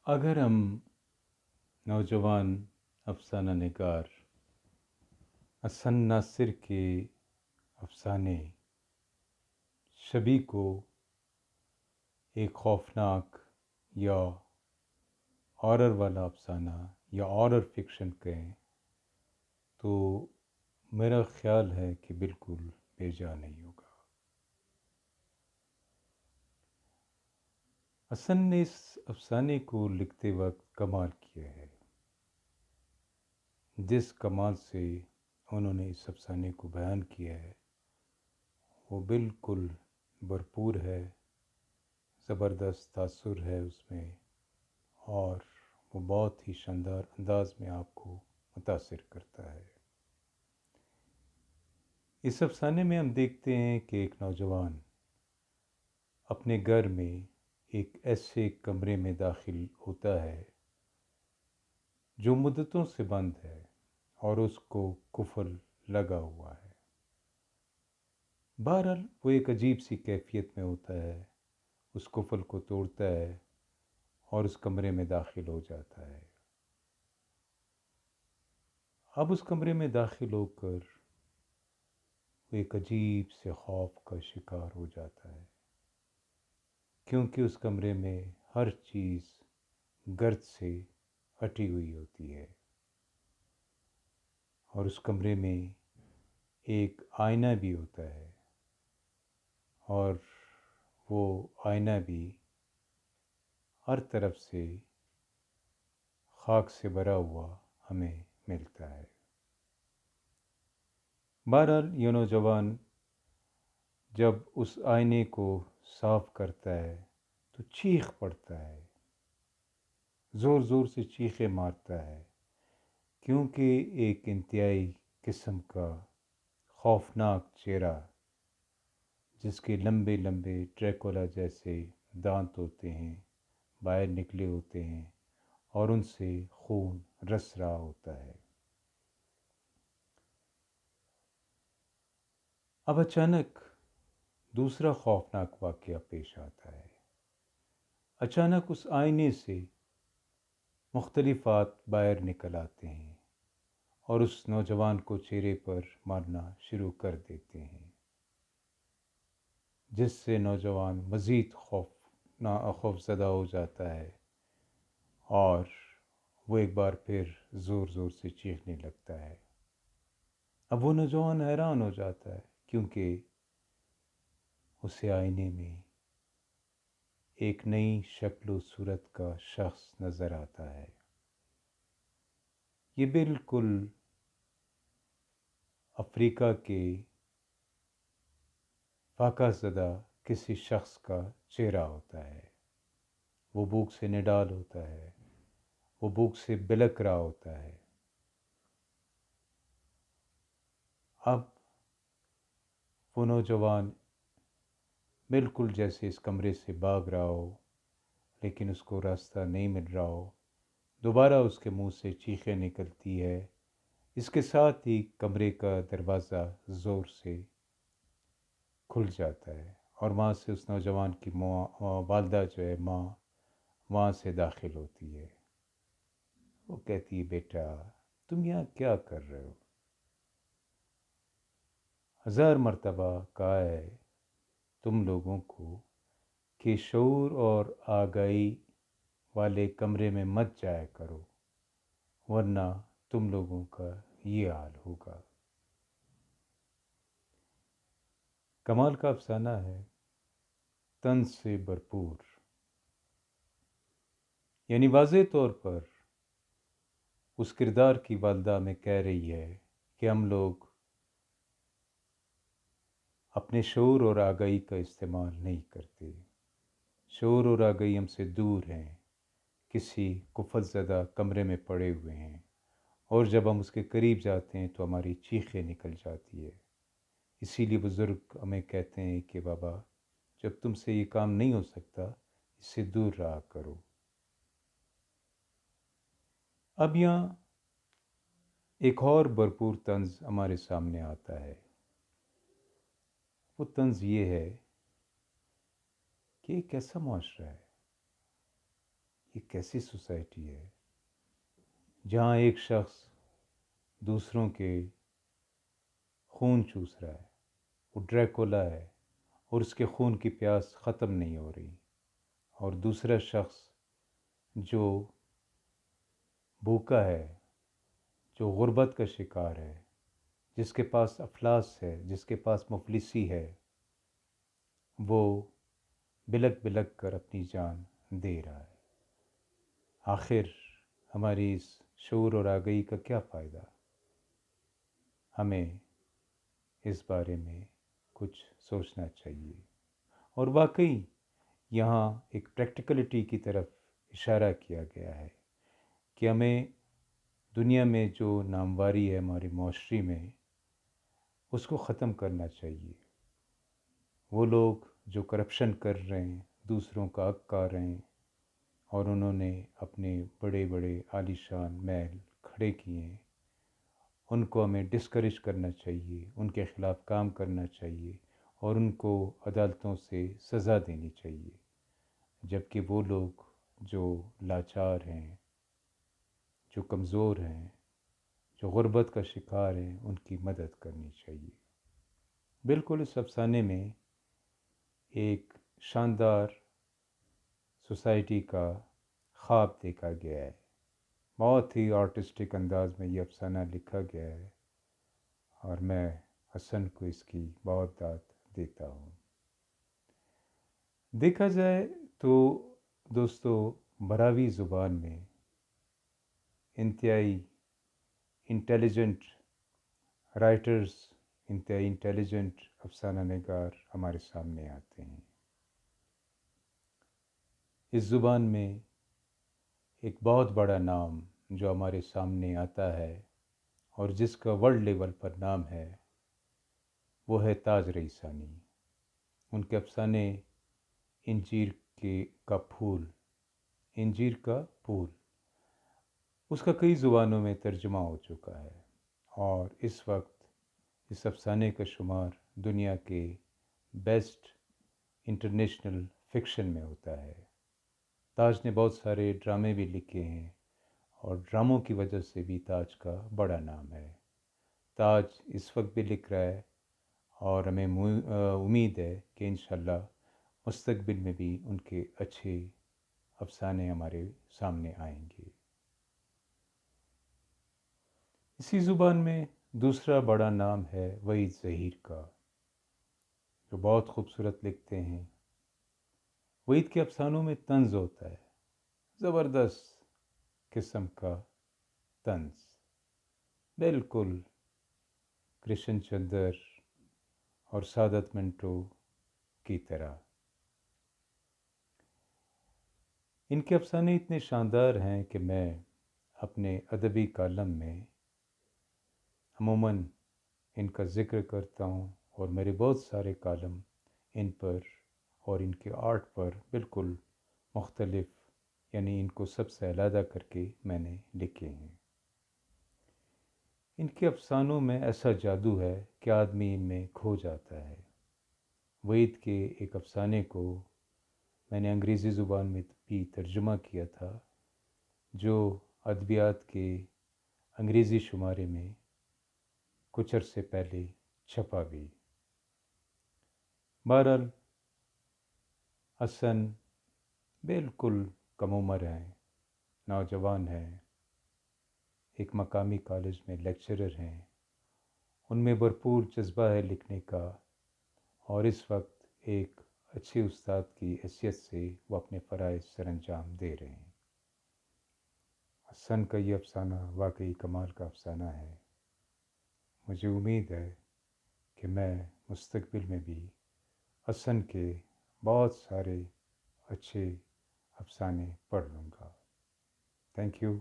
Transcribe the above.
اگر ہم نوجوان افسانہ نگار حسن ناصر کے افسانے شبی کو ایک خوفناک یا ہارر والا افسانہ یا ہارر فکشن کہیں تو میرا خیال ہے کہ بالکل بے جا نہیں ہوگا۔ حسن نے اس افسانے کو لکھتے وقت کمال کیا ہے۔ جس کمال سے انہوں نے اس افسانے کو بیان کیا ہے وہ بالکل بھرپور ہے، زبردست تاثر ہے اس میں، اور وہ بہت ہی شاندار انداز میں آپ کو متاثر کرتا ہے۔ اس افسانے میں ہم دیکھتے ہیں کہ ایک نوجوان اپنے گھر میں ایک ایسے کمرے میں داخل ہوتا ہے جو مدتوں سے بند ہے اور اس کو قفل لگا ہوا ہے۔ بہرحال وہ ایک عجیب سی کیفیت میں ہوتا ہے، اس قفل کو توڑتا ہے اور اس کمرے میں داخل ہو جاتا ہے۔ اب اس کمرے میں داخل ہو کر وہ ایک عجیب سے خوف کا شکار ہو جاتا ہے، کیونکہ اس کمرے میں ہر چیز گرد سے ہٹی ہوئی ہوتی ہے، اور اس کمرے میں ایک آئینہ بھی ہوتا ہے، اور وہ آئینہ بھی ہر طرف سے خاک سے بھرا ہوا ہمیں ملتا ہے۔ بہرحال یہ نوجوان جب اس آئینے کو صاف کرتا ہے تو چیخ پڑتا ہے، زور زور سے چیخیں مارتا ہے، کیونکہ ایک انتہائی قسم کا خوفناک چہرہ جس کے لمبے لمبے ڈریکولا جیسے دانت ہوتے ہیں باہر نکلے ہوتے ہیں اور ان سے خون رس رہا ہوتا ہے۔ اب اچانک دوسرا خوفناک واقعہ پیش آتا ہے۔ اچانک اس آئینے سے مختلفات باہر نکل آتے ہیں اور اس نوجوان کو چہرے پر مارنا شروع کر دیتے ہیں، جس سے نوجوان مزید خوف زدہ ہو جاتا ہے اور وہ ایک بار پھر زور زور سے چیخنے لگتا ہے۔ اب وہ نوجوان حیران ہو جاتا ہے، کیونکہ اسے آئینے میں ایک نئی شکل و صورت کا شخص نظر آتا ہے۔ یہ بالکل افریقہ کے فاقہ زدہ کسی شخص کا چہرہ ہوتا ہے۔ وہ بھوک سے نڈال ہوتا ہے، وہ بھوک سے بلک رہا ہوتا ہے۔ اب وہ نوجوان بالکل جیسے اس کمرے سے بھاگ رہا ہو، لیکن اس کو راستہ نہیں مل رہا ہو، دوبارہ اس کے منہ سے چیخیں نکلتی ہے۔ اس کے ساتھ ہی کمرے کا دروازہ زور سے کھل جاتا ہے اور وہاں سے اس نوجوان کی والدہ جو ہے ماں وہاں سے داخل ہوتی ہے۔ وہ کہتی ہے، بیٹا تم یہاں کیا کر رہے ہو؟ 1000 مرتبہ کہا ہے تم لوگوں کو کہ شعور اور آگاہی والے کمرے میں مت جایا کرو، ورنہ تم لوگوں کا یہ حال ہوگا۔ کمال کا افسانہ ہے، طنز سے بھرپور، یعنی واضح طور پر اس کردار کی والدہ میں کہہ رہی ہے کہ ہم لوگ اپنے شعور اور آگاہی کا استعمال نہیں کرتے، شعور اور آگاہی ہم سے دور ہیں، کسی قفل زدہ کمرے میں پڑے ہوئے ہیں، اور جب ہم اس کے قریب جاتے ہیں تو ہماری چیخیں نکل جاتی ہے۔ اسی لیے بزرگ ہمیں کہتے ہیں کہ بابا جب تم سے یہ کام نہیں ہو سکتا اس سے دور رہا کرو۔ اب یہاں ایک اور بھرپور طنز ہمارے سامنے آتا ہے۔ وہ طنز یہ ہے کہ ایک ایسا معاشرہ ہے یہ کیسی سوسائٹی ہے جہاں ایک شخص دوسروں کے خون چوس رہا ہے، وہ ڈریکولا ہے اور اس کے خون کی پیاس ختم نہیں ہو رہی، اور دوسرا شخص جو بھوکا ہے، جو غربت کا شکار ہے، جس کے پاس افلاس ہے، جس کے پاس مفلسی ہے، وہ بلک بلک کر اپنی جان دے رہا ہے۔ آخر ہماری اس شعور اور آگہی کا کیا فائدہ؟ ہمیں اس بارے میں کچھ سوچنا چاہیے، اور واقعی یہاں ایک پریکٹیکلٹی کی طرف اشارہ کیا گیا ہے کہ ہمیں دنیا میں جو نامواری ہے ہمارے معاشرے میں، اس کو ختم کرنا چاہیے۔ وہ لوگ جو کرپشن کر رہے ہیں، دوسروں کا حق کھا رہے ہیں، اور انہوں نے اپنے بڑے بڑے عالیشان محل کھڑے کیے ہیں، ان کو ہمیں ڈسکریج کرنا چاہیے، ان کے خلاف کام کرنا چاہیے، اور ان کو عدالتوں سے سزا دینی چاہیے، جبکہ وہ لوگ جو لاچار ہیں، جو کمزور ہیں، جو غربت کا شکار ہیں، ان کی مدد کرنی چاہیے۔ بالکل اس افسانے میں ایک شاندار سوسائٹی کا خواب دیکھا گیا ہے۔ بہت ہی آرٹسٹک انداز میں یہ افسانہ لکھا گیا ہے، اور میں حسن کو اس کی بہت داد دیتا ہوں۔ دیکھا جائے تو دوستو، براوی زبان میں انتہائی انٹیلیجنٹ رائٹرز، انتہائی انٹیلیجنٹ افسانہ نگار ہمارے سامنے آتے ہیں۔ اس زبان میں ایک بہت بڑا نام جو ہمارے سامنے آتا ہے اور جس کا ورلڈ لیول پر نام ہے، وہ ہے تاج رئیسانی۔ ان کے افسانے انجیر کا پھول، انجیر کا پھول، اس کا کئی زبانوں میں ترجمہ ہو چکا ہے، اور اس وقت اس افسانے کا شمار دنیا کے بیسٹ انٹرنیشنل فکشن میں ہوتا ہے۔ تاج نے بہت سارے ڈرامے بھی لکھے ہیں، اور ڈراموں کی وجہ سے بھی تاج کا بڑا نام ہے۔ تاج اس وقت بھی لکھ رہا ہے، اور ہمیں امید ہے کہ انشاءاللہ مستقبل میں بھی ان کے اچھے افسانے ہمارے سامنے آئیں گے۔ اسی زبان میں دوسرا بڑا نام ہے وحید ظہیر کا، جو بہت خوبصورت لکھتے ہیں۔ وحید کے افسانوں میں طنز ہوتا ہے، زبردست قسم کا طنز، بالکل کرشن چندر اور سعادت منٹو کی طرح۔ ان کے افسانے اتنے شاندار ہیں کہ میں اپنے ادبی کالم میں عموماً ان کا ذکر کرتا ہوں، اور میرے بہت سارے کالم ان پر اور ان کے آرٹ پر بالکل مختلف، یعنی ان کو سب سے علیحدہ کر کے میں نے لکھے ہیں۔ ان کے افسانوں میں ایسا جادو ہے کہ آدمی ان میں کھو جاتا ہے۔ وحید کے ایک افسانے کو میں نے انگریزی زبان میں بھی ترجمہ کیا تھا، جو ادبیات کے انگریزی شمارے میں کچھ عرصے پہلے چھپا بھی۔ بہرحال حسن بالکل کم عمر ہیں، نوجوان ہیں، ایک مقامی کالج میں لیکچرر ہیں، ان میں بھرپور جذبہ ہے لکھنے کا، اور اس وقت ایک اچھے استاد کی حیثیت سے وہ اپنے فرائض سر انجام دے رہے ہیں۔ حسن کا یہ افسانہ واقعی کمال کا افسانہ ہے۔ مجھے امید ہے کہ میں مستقبل میں بھی حسن کے بہت سارے اچھے افسانے پڑھ لوں گا۔ Thank you.